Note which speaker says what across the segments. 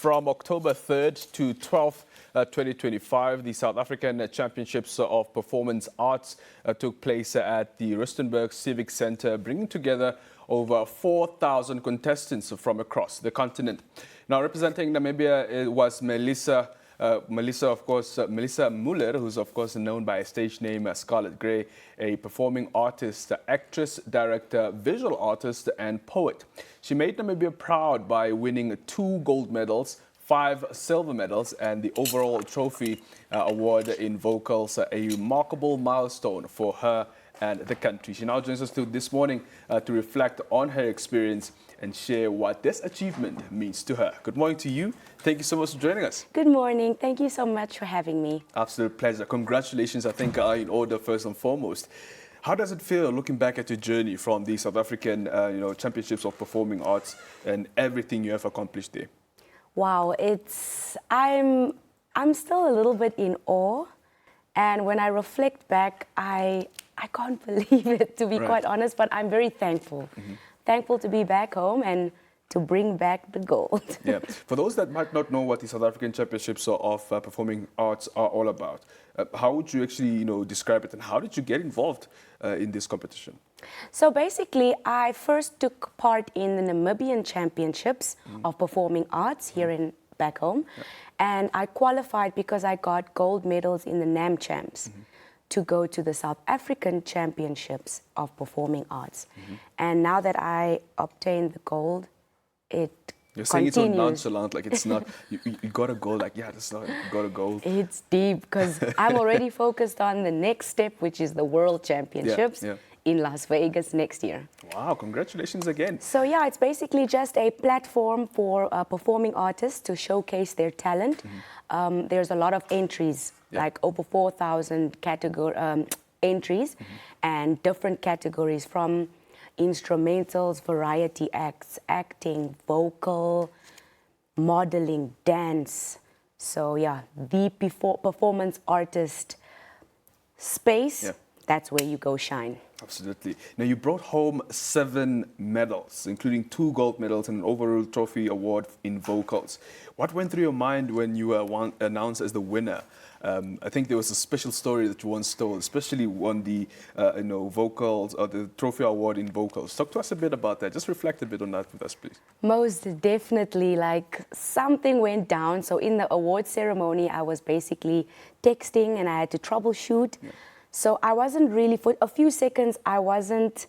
Speaker 1: From October 3rd to 12th, 2025, the South African Championships of Performance Arts took place at the Rustenburg Civic Centre, bringing together over 4,000 contestants from across the continent. Now, representing Namibia was Melissa Müller, who's of course known by a stage name as Scarlet Gray, a performing artist, actress, director, visual artist, and poet. She made Namibia proud by winning 2 gold medals, 5 silver medals, and the overall trophy award in vocals, a remarkable milestone for her and the country. She now joins us this morning to reflect on her experience and share what this achievement means to her. Good morning to you. Thank you so much for joining us.
Speaker 2: Good morning. Thank you so much for having me.
Speaker 1: Absolute pleasure. Congratulations, I think, are in order first and foremost. How does it feel looking back at your journey from the South African Championships of Performing Arts and everything you have accomplished there?
Speaker 2: Wow, I'm still a little bit in awe. And when I reflect back, I can't believe it, to be quite honest, but I'm very thankful. Thankful to be back home and to bring back the gold.
Speaker 1: Yeah. For those that might not know what the South African Championships of Performing Arts are all about, how would you actually describe it, and how did you get involved in this competition?
Speaker 2: So basically, I first took part in the Namibian Championships of Performing Arts here back home. And I qualified because I got gold medals in the NAM Champs to go to the South African Championships of Performing Arts. And now that I obtained the gold, it
Speaker 1: You're saying
Speaker 2: continues.
Speaker 1: It's so nonchalant, like it's not, you got a gold, like, yeah, that's not, you got a gold.
Speaker 2: It's deep, because I'm already focused on the next step, which is the World Championships in Las Vegas next year.
Speaker 1: Wow, congratulations again.
Speaker 2: So yeah, it's basically just a platform for performing artists to showcase their talent. There's a lot of entries, like over 4,000 entries, and different categories from instrumentals, variety acts, acting, vocal, modeling, dance. So yeah, the performance artist space, that's where you go shine.
Speaker 1: Absolutely. Now, you brought home 7 medals, including 2 gold medals and an overall trophy award in vocals. What went through your mind when you were announced as the winner? I think there was a special story that you once told, especially on the vocals, or the trophy award in vocals. Talk to us a bit about that. Just reflect a bit on that with us, please.
Speaker 2: Most definitely, like something went down. So in the award ceremony, I was basically texting and I had to troubleshoot. So I wasn't really, for a few seconds, I wasn't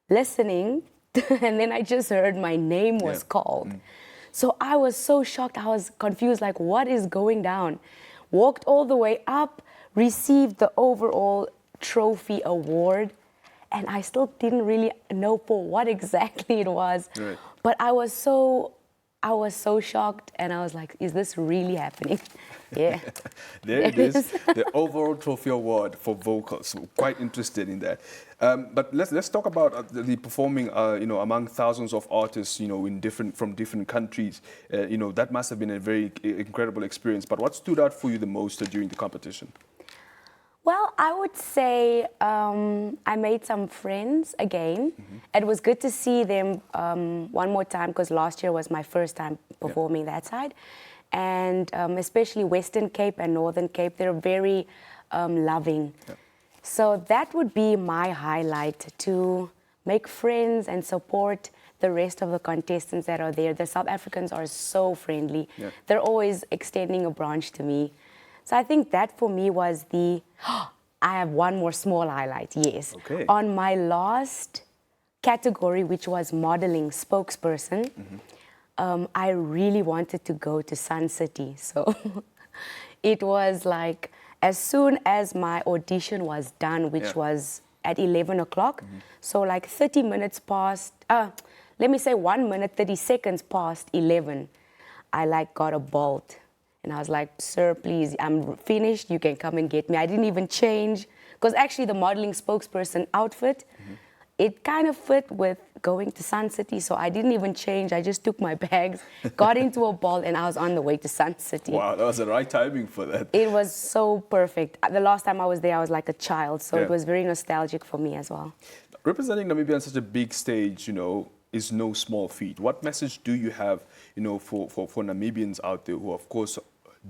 Speaker 2: listening. And then I just heard my name was called. So I was so shocked. I was confused, like, what is going down? Walked all the way up, received the overall trophy award. And I still didn't really know for what exactly it was. But I was so shocked, and I was like, is this really happening? Yeah.
Speaker 1: There it is, the overall trophy award for vocals. So quite interested in that. But let's talk about the performing, among thousands of artists, from different countries. That must have been a very incredible experience. But what stood out for you the most during the competition?
Speaker 2: Well, I would say I made some friends again. It was good to see them one more time, because last year was my first time performing that side. And especially Western Cape and Northern Cape, they're very loving. So that would be my highlight, to make friends and support the rest of the contestants that are there. The South Africans are so friendly. They're always extending a branch to me. So I think that for me was I have one more small highlight, yes. On my last category, which was modeling spokesperson, I really wanted to go to Sun City. So it was like, as soon as my audition was done, which was at 11 o'clock, so like 30 minutes past, let me say 1 minute, 30 seconds past 11, I got a bolt. And I was like, sir, please, I'm finished. You can come and get me. I didn't even change, because actually the modeling spokesperson outfit, it kind of fit with going to Sun City. So I didn't even change. I just took my bags, got into a ball, and I was on the way to Sun City.
Speaker 1: Wow, that was the right timing for that.
Speaker 2: It was so perfect. The last time I was there, I was like a child. So it was very nostalgic for me as well.
Speaker 1: Representing Namibia on such a big stage, is no small feat. What message do you have, for Namibians out there who are, of course,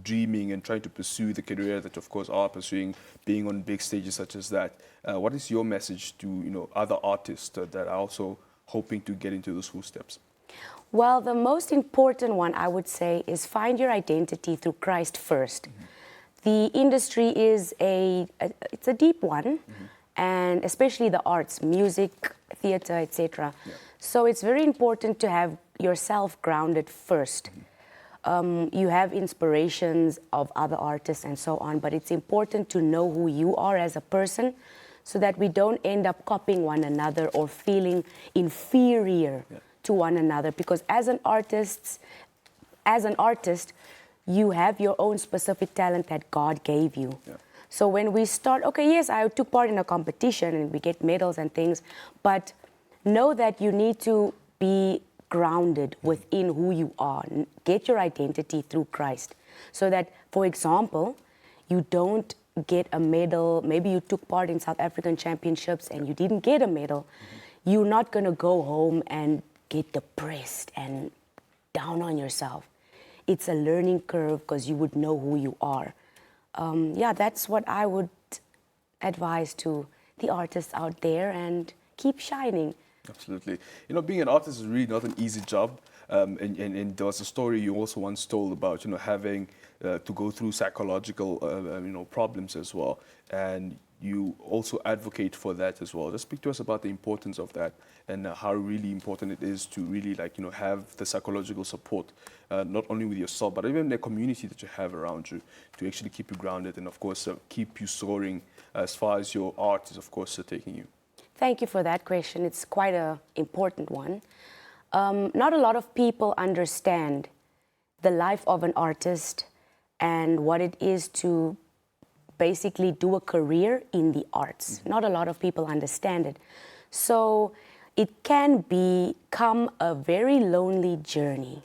Speaker 1: dreaming and trying to pursue the career that, of course, are pursuing, being on big stages such as that? What is your message to, other artists that are also hoping to get into those footsteps?
Speaker 2: Well, the most important one, I would say, is find your identity through Christ first. The industry is it's a deep one, and especially the arts, music, theater, etc.
Speaker 1: Yeah.
Speaker 2: So it's very important to have yourself grounded first. You have inspirations of other artists and so on, but it's important to know who you are as a person so that we don't end up copying one another or feeling inferior to one another. Because as an artist, you have your own specific talent that God gave you. Yeah. So when we start, okay, yes, I took part in a competition and we get medals and things, but know that you need to be grounded within who you are. Get your identity through Christ. So that, for example, you don't get a medal. Maybe you took part in South African championships and you didn't get a medal. You're not going to go home and get depressed and down on yourself. It's a learning curve because you would know who you are. That's what I would advise to the artists out there, and keep shining.
Speaker 1: Absolutely. Being an artist is really not an easy job. And there was a story you also once told about, having to go through psychological, problems as well. And you also advocate for that as well. Just speak to us about the importance of that and how really important it is to really have the psychological support, not only with yourself, but even the community that you have around you to actually keep you grounded and, of course, keep you soaring as far as your art is, of course, taking you.
Speaker 2: Thank you for that question. It's quite an important one. Not a lot of people understand the life of an artist and what it is to basically do a career in the arts. Not a lot of people understand it. So it can become a very lonely journey,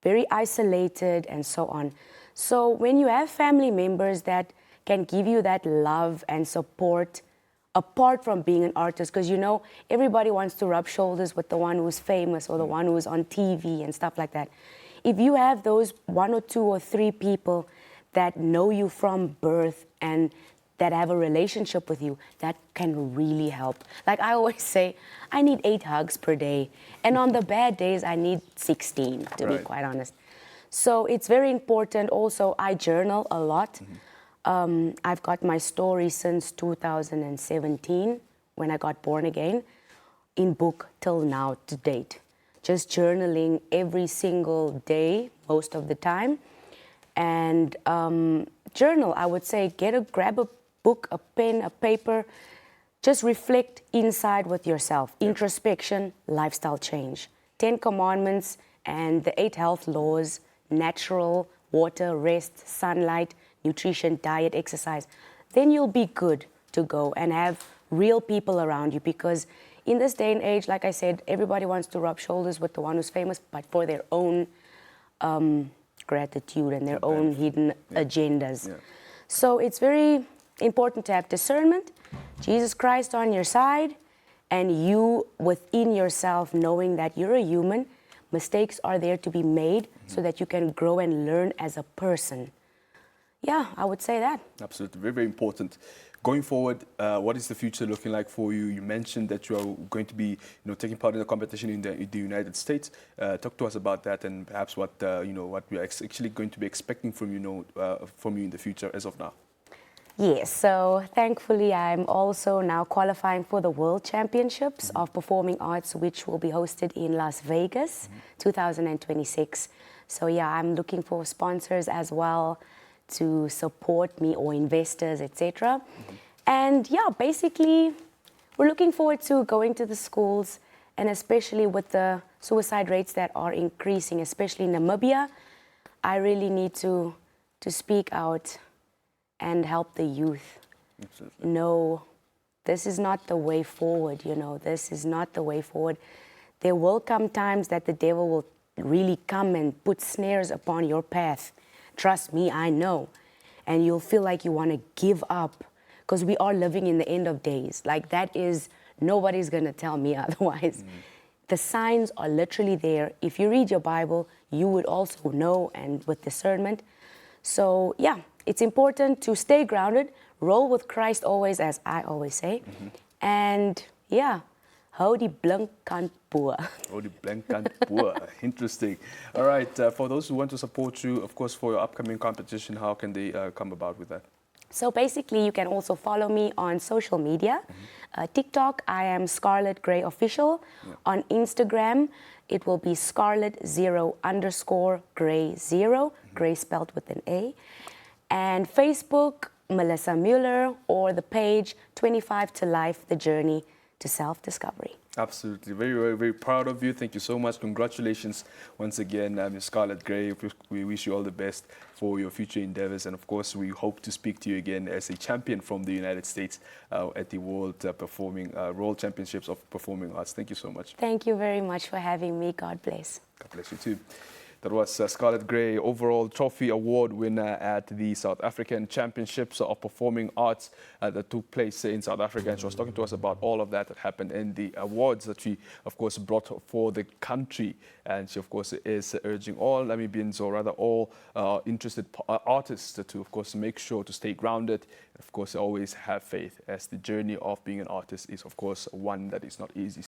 Speaker 2: very isolated and so on. So when you have family members that can give you that love and support, apart from being an artist, because everybody wants to rub shoulders with the one who's famous or the one who's on TV and stuff like that. If you have those 1 or 2 or 3 people that know you from birth and that have a relationship with you, that can really help. Like I always say, I need 8 hugs per day. And on the bad days, I need 16, to be quite honest. So it's very important. Also, I journal a lot. I've got my story since 2017, when I got born again, in book till now to date. Just journaling every single day, most of the time. And journal, I would say, grab a book, a pen, a paper, just reflect inside with yourself. Introspection, lifestyle change. 10 commandments and the 8 health laws, natural, water, rest, sunlight, nutrition, diet, exercise. Then you'll be good to go and have real people around you, because in this day and age, like I said, everybody wants to rub shoulders with the one who's famous, but for their own gratitude and their own hidden agendas. Yeah. So it's very important to have discernment, Jesus Christ on your side, and you within yourself knowing that you're a human. Mistakes are there to be made so that you can grow and learn as a person. Yeah, I would say that. Absolutely,
Speaker 1: very, very important. Going forward, what is the future looking like for you? You mentioned that you are going to be, taking part in the competition in the United States. Talk to us about that and perhaps what we are actually going to be expecting from you in the future as of now.
Speaker 2: Yes, so thankfully I'm also now qualifying for the World Championships of Performing Arts, which will be hosted in Las Vegas, 2026. So yeah, I'm looking for sponsors as well to support me, or investors, etc. And yeah, basically, we're looking forward to going to the schools, and especially with the suicide rates that are increasing, especially in Namibia, I really need to speak out and help the youth. Absolutely. No, this is not the way forward, this is not the way forward. There will come times that the devil will really come and put snares upon your path. Trust me, I know. And you'll feel like you want to give up, because we are living in the end of days. Like that is, nobody's going to tell me otherwise. the signs are literally there. If you read your Bible, you would also know, and with discernment. So yeah, it's important to stay grounded, roll with Christ always, as I always say. And yeah, hou die blinkkant bo.
Speaker 1: Oh, the blank poor. Interesting. All right. For those who want to support you, of course, for your upcoming competition, how can they come about with that?
Speaker 2: So basically, you can also follow me on social media. TikTok, I am Scarlet Gray Official. On Instagram, it will be Scarlet_Gray0, Gray spelled with an A. And Facebook, Melissa Müller, or the page 25 to Life, The Journey to Self-Discovery.
Speaker 1: Absolutely. Very, very, very proud of you. Thank you so much. Congratulations once again, Ms. Scarlet Gray. We wish you all the best for your future endeavors. And of course, we hope to speak to you again as a champion from the United States at the World Championships of Performing Arts. Thank you so much.
Speaker 2: Thank you very much for having me. God bless.
Speaker 1: God bless you too. That was Scarlet Gray, overall trophy award winner at the South African Championships of Performing Arts that took place in South Africa. And she was talking to us about all of that happened and the awards that she, of course, brought for the country. And she, of course, is urging all Namibians, or rather all interested artists to, of course, make sure to stay grounded. Of course, always have faith, as the journey of being an artist is, of course, one that is not easy.